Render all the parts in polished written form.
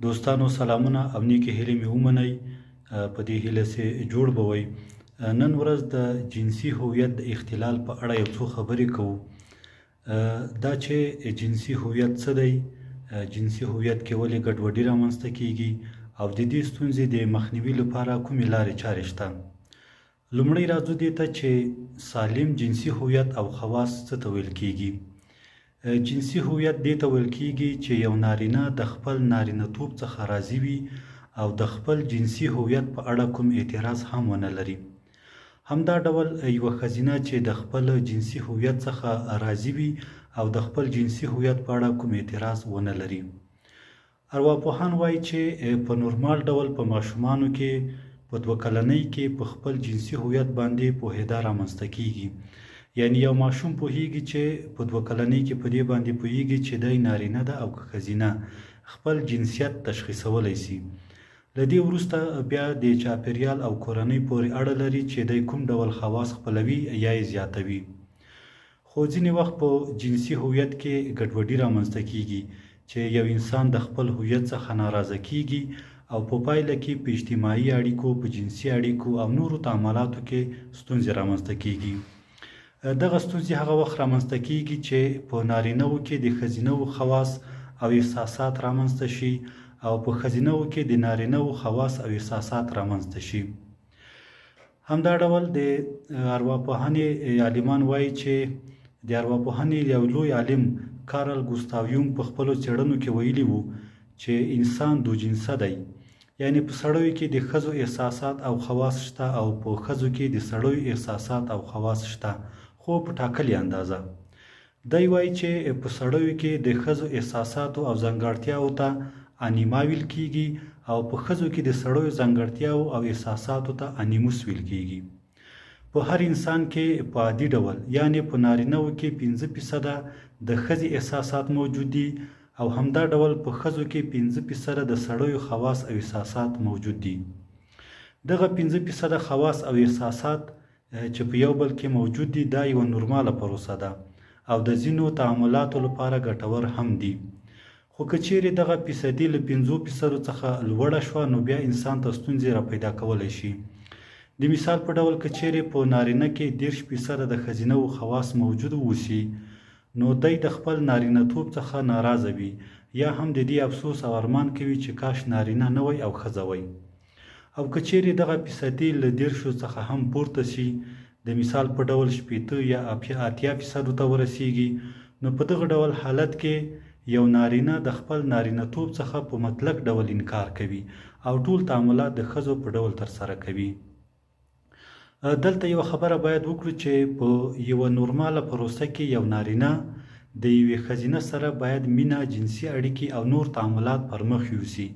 دوستانو سلامونه او نیکې هیلې مې ومنئ. په دې هیله سې جوړ به وئ. نن ورځ د جنسي هویت د اختلال په اړه یو څو خبرې کوو. دا چې جنسي هویت څه دی، جنسي هویت کې ولې ګډوډي رامنځته کیږي او د دې ستونزې د مخنیوي لپاره کومې لارې چارې شته. لومړی راځو دې ته چې سالم جنسي هویت او خواص څه ته ویل کیږي. جنسي هویت دې ته ویل کیږي چې یو نارینه د خپل نارینه توب څخه راضي وي او د خپل جنسي هویت په اړه کوم اعتراض هم ونه لري. همدا ډول یوه ښځینه چې د خپل جنسي هویت څخه راضي وي او د خپل جنسي هویت په اړه کوم اعتراض ونه لري. ارواپوهان وایي چې په نورمال ډول په ماشومانو کې په 2 کلنۍ کې په خپل جنسي هویت باندې پوهېدا رامنځته کیږي. یعنی یو ماشوم پوهیږي چې په 2 کلنۍ کې په دې باندې پوهیږي چې دی نارینه ده او که ښځینه، خپل جنسیت تشخیصولی سي. له دې وروسته بیا د چاپیریال او کورنۍ پورې اړه لري چې دی کوم ډول خواص خپلوي یا یې زیاتوي. خو ځینې وخت په جنسي هویت کې ګډوډي رامنځته کیږي چې یو انسان د خپل هویت څخه ناراضه کیږي او په پایله کې په اجتماعي اړیکو، په جنسي اړیکو او نورو تعاملاتو کې ستونزې رامنځته کیږي. دغه ستونزې هغه وخت رامنځته کیږي چې په نارینه‌وو کې د ښځینه‌وو خواص او احساسات رامنځته شي او په ښځینه‌وو کې د نارینه‌وو خواص او احساسات رامنځته شي. همدا ډول د ارواپوهنې عالمان وایي چې د ارواپوهنې یو لوی عالم کارل ګوستاو یونګ په خپلو څېړنو کې ویلي وو چې انسان دوجنسه دی. یعنی په سړیو کې د ښځو احساسات او خواص شته او په ښځو کې د سړیو احساسات او خواص شته، خو په ټاکلې اندازه. دی وایي چې په سړیو کې د ښځو احساساتو او ځانګړتیاو ته انیما ویل کیږي او په ښځو کې د سړیو ځانګړتیاو او احساساتو ته انیموس ویل کیږي. په هر انسان کې په عادي ډول یعنی په نارینه‌وو کې 5% د ښځې احساسات موجود دي او همدا ډول په ښځو کې 5% د سړیو خواص او احساسات موجود دي. دغه 5% خواص او احساسات چې په یو بل کې موجود دي دا یوه نورماله پروسه ده او د ځینو تعاملاتو لپاره ګټور هم دي. خو که چیرې دغه فیصدي له 5% څخه لوړه شوه نو بیا انسان ته ستونزې را پیدا کولی شي. د مثال په ډول که چیرې په نارینه کې 30% د ښځینه‌وو خواص موجود اوسي نو دی د خپل نارینه توب څخه ناراضه وي یا هم د دې افسوس او ارمان کوي چې کاش نارینه نه وی او ښځه وی. او که چیرې دغه فیصدي له 30 څخه هم پورته شي، د مثال په ډول 80 یا 80% ته ورسیږي، نو په دغه ډول حالت کې یو نارینه د خپل نارینه توب څخه په مطلق ډول انکار کوي او ټول تعاملات د ښځو په ډول ترسره کوي. دلته یو خبره باید وکړو چې په یوه نورماله پروسه کې یو نارینه د یوې ښځینه سره باید مینه، جنسي اړیکې او نور تعاملات پر مخ یوسي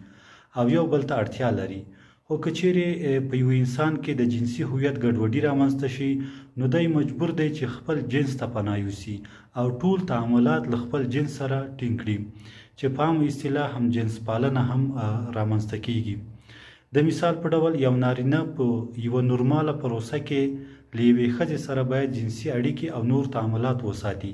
او یو بل ته اړتیا لري. خو که چیرې په یو انسان کې د جنسي هویت ګډوډي رامنځته شي نو دی مجبور دی چې خپل جنس ته پناه یوسي او ټول تعاملات له خپل جنس سره ټینګ کړي، چې په عامه اصطلاح هم جنس پالنه هم رامنځته کیږي. د مثال په ډول یو نارینه په یوه نورماله پروسه کې له یوې ښځې سره باید جنسي اړیکې او نور تعاملات وساتي.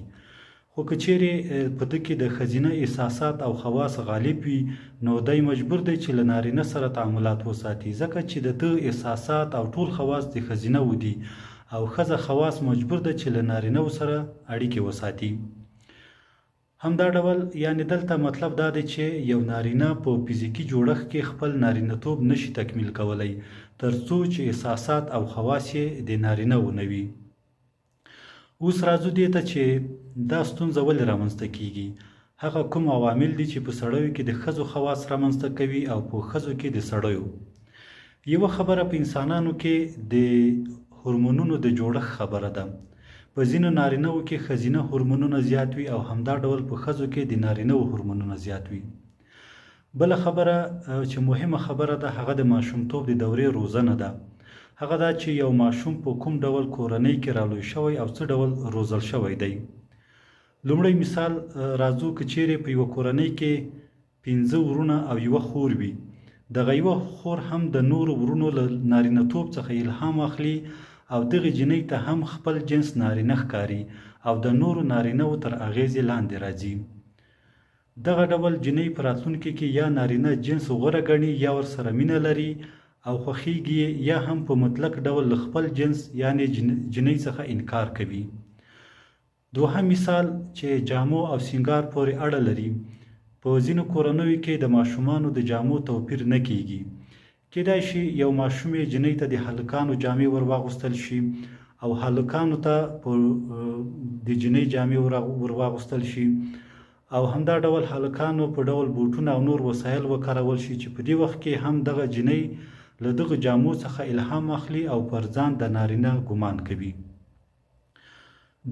خو که چیرې په ده کې د ښځینه احساسات او خواص غالب وي نو دی مجبور دی چې له نارینه سره تعاملات وساتي، ځکه چې د ده احساسات او ټول خواص د ښځینه‌وو دي او ښځه خواص مجبور ده چې له نارینه‌وو سره اړیکې وساتي. همدا ډول یعنی دلته مطلب دا دی چې یو نارینه په فزیکي جوړښت کې خپل نارینه توب نشي تکمیل کولی تر څو چې احساسات او خواص یې د نارینه‌وو نه وي. اوس راځو دې ته چې دا ستونزه ولې رامنځته کیږي. هغه کوم عوامل دي چې په سړیو کې د ښځو خواص رامنځته کوي او په ښځو کې د سړیو. یوه خبره په انسانانو کې د هورمونونو د جوړښت خبره ده. په ځینو نارینه‌وو کې ښځینه هورمونونه زیات وي او همدا ډول په ښځو کې د نارینه‌وو هورمونونه زیات وي. بله خبره چې مهمه خبره ده هغه د ماشومتوب د دورې روزنه ده. هغه دا چې یو ماشوم په کوم ډول کورنۍ کې رالوی شوی او څه ډول روزل شوی دی. لومړی مثال راځو که چیرې په یوه کورنۍ کې 5 ورونه او یوه خور وي، دغه یوه خور هم د نورو ورونو له نارینه توب څخه الهام اخلي او دغه جنۍ ته هم خپل جنس نارینه ښکاري او د نورو نارینه‌وو تر اغیزې لاندې راځي. دغه ډول جنۍ په راتلونکي کې یا نارینه جنس غوره ګڼي یا ورسره مینه لري او خوښیږي یا هم په مطلق ډول له خپل جنس یعنی جنۍ څخه انکار کوي. دوهم مثال چې جامو او سینګار پورې اړه لري. په ځینو کورنیو کې د ماشومانو د جامو توپیر نه کیږي. کېدای شي یو ماشومې جنۍ ته د هلکانو جامې ور واغوستل شي او هلکانو ته د جنۍ جامې ور واغوستل شي او همدا ډول هلکانو په ډول بوټونه او نور وسایل وکارول شي چې په دې وخت کې هم دغه جنۍ له دغه جامو څخه الهام اخلي او پر ځان د نارینه ګمان کوي.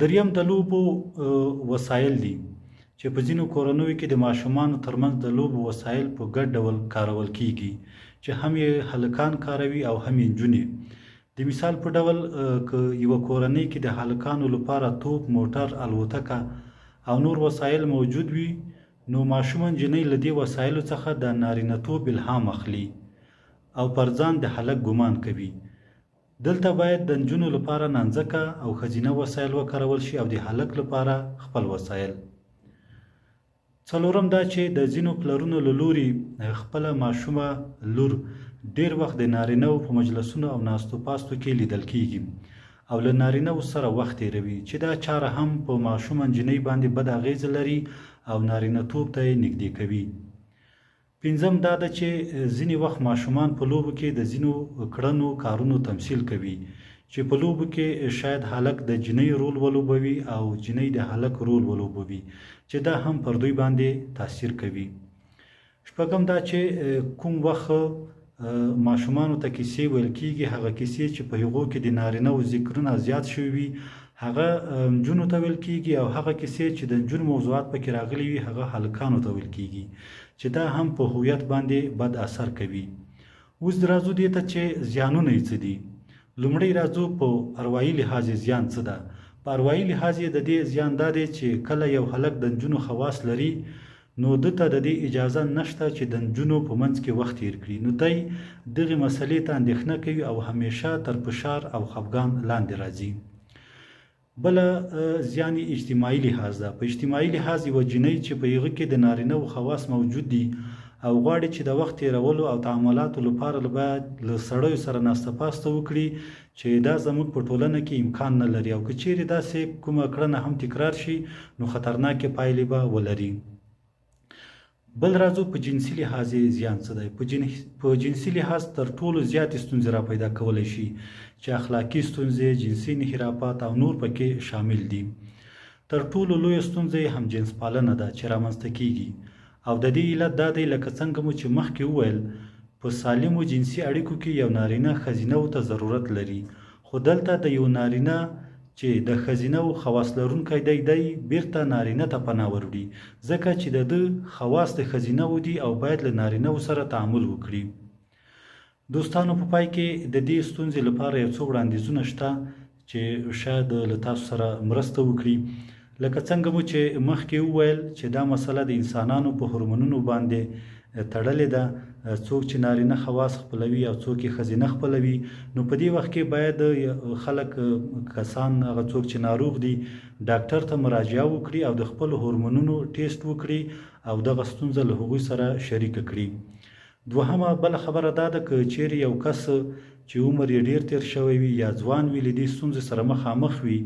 دریم د لوبو وسایل دي چې په ځینو کورنیو کې د ماشومانو ترمنځ د لوبو وسایل په ګډ ډول کارول کیږي چې هم یې هلکان کاروي او هم یې نجونې. د مثال په ډول که یوه کورنۍ کې د هلکانو لپاره توپ، موټر، الوتکه او نور وسایل موجود وي نو ماشوم نجلۍ له دې وسایلو څخه د نارینه‌توب الهام اخلي او پر ځان د هلک ګمان کوي. دلته باید د نجونو لپاره نانځکه او ښځینه وسایل وکارول شي او د هلک لپاره خپل وسایل. څلورم دا چې د ځینو پلرونو له لوري خپله ماشومه لور ډیر وخت د نارینه‌و په مجلسونو او ناستو پاستو کې لیدل کیږي او له نارینه‌و سره وخت تیروي چې دا چاره هم په ماشومه نجلۍ باندې بد اغیزه لري او نارینه‌توب ته یې نږدې کوي. پنځم دا ده چې ځینې وخت ماشومان په لوبو کې د ځینو کړنو کارونو تمثیل کوي چې په لوبو کې شاید هلک د جنۍ رول ولوبوي او جنۍ د هلک رول ولوبوي چې دا هم پر دوی باندې تاثیر کوي. شپږم دا چې کوم وخت ماشومانو ته کیسې ویل کیږي هغه کیسې چې په هغو کې د نارینه‌و ذکرونه زیات شوي وي هغه نجونو ته ویل کیږي او هغه کیسې چې د نجونو موضوعات پکې راغلي وي هغه هلکانو ته ویل کیږي چې دا هم په هویت باندې بد اثر کوي. اوس راځو دې ته چې زیانونه یې څه دي. لومړی راځو په اروايي لحاظ زیان څه ده. په اروايي لحاظ د دې زیان دا دی چې کله یو هلک د نجونو خواص لري نو دته د دې اجازه نشته چې د نجونو په منځ کې وخت تیر کړي نو دی دغه مسلې ته اندېښنه کوي او همیشه تر فشار او خفګان لاندې راځي. بل زیان اجتماعي لحاظ ده. په اجتماعي لحاظ یو جنۍ چې په هغه کې د نارینه‌و خواص موجود دي او غواړي چې د وخت تیرولو او تعاملاتو لپاره باید له سړیو سره ناسته پاسته وکړي چې دا زموږ په ټولنه کې امکان نه لري او که چیرې داسې کومه کړنه هم تکرار شي نو خطرناکې پایلې به ولري. بل راځو په جنسي لحاظ زیان څه دی. په جنسي لحاظ تر ټولو زیاتې ستونزې را پیدا کولی شي چې اخلاقي ستونزې، جنسي انحرافات او نور پکې شامل دي. تر ټولو لویه ستونزه یې هم جنس پالنه ده چې رامنځته کیږي او د دې علت دا دی لکه څنګه مو چې مخکې وویل په سالمو جنسي اړیکو کې یو نارینه ښځینه‌و ته ضرورت لري خو دلته د یو نارینه چې د ښځینه‌و خواص لرونکی دی بیرته نارینه ته پناه وروړي ځکه چې د ده خواص د ښځینه‌و دي او باید له نارینه‌و سره تعامل وکړي. دوستانو په پای کې د دې ستونزې لپاره یو څو وړاندیزونه شته چې شاید له تاسو سره مرسته وکړي. لکه څنګه مو چې مخکې وویل چې دا مسله د انسانانو په هورمونونو باندې تړلې ده. څوک چې نارینه خواص خپلوي او څوک یې ښځینه خپلوي نو په دې وخت کې باید خلک کسان هغه څوک چې ناروغ دي ډاکټر ته مراجعه وکړي او د خپلو هورمونونو ټیسټ وکړي او دغه ستونزه له هغوی سره شریکه کړي. دوهمه بله خبره دا ده که چیرې یو کس چې عمر یې ډیر تیر شوی وي یا ځوان وي له دې ستونزې سره مخامخ وي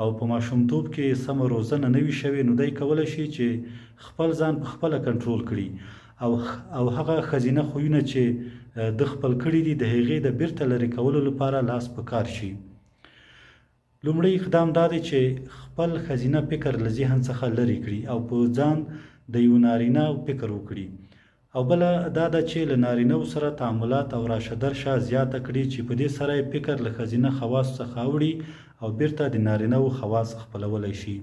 او په ماشومتوب کې سمه روزنه نه وي شوې نو دی کولی شي چې خپل ځان په خپله کنټرول کړي او هغه ښځینه خویونه چې د خپل کړي دي د هغې د بیرته لرې کولو لپاره لاس په کار شي. لومړی اقدام دا دی چې خپل ښځینه فکر له ذهن څخه لرې کړي او په ځان د یو نارینه فکر وکړي او بله دا ده چې له نارینه‌و سره تعاملات او راشه درشه زیاته کړي چې په دې سره یې فکر له ښځینه خواصو څخه اوړي او بیرته د نارینه‌و خواص خپلولی شي.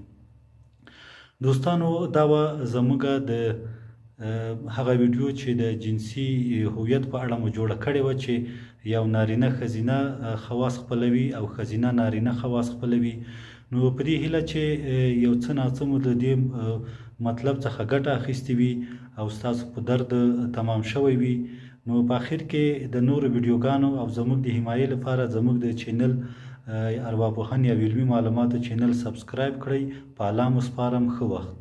دوستانو دا وه زموږ د هغه ویډیو چې د جنسي هویت په اړه مو جوړه کړې وه چې یو نارینه ښځینه خواص خپلوي او ښځینه نارینه خواص خپلوي. نو په دې هیله چې یو څه ناڅه مو د دې مطلب څخه ګټه اخیستې وي او ستاسو په درد تمام شوی وي. نو په آخر کې د نورو ویډیوګانو او زموږ د حمایې لپاره زموږ د چینل ارواپوهنې او علمي معلوماتو چینل سبسکرایب کړئ. په الله مو سپارم. ښه وخت.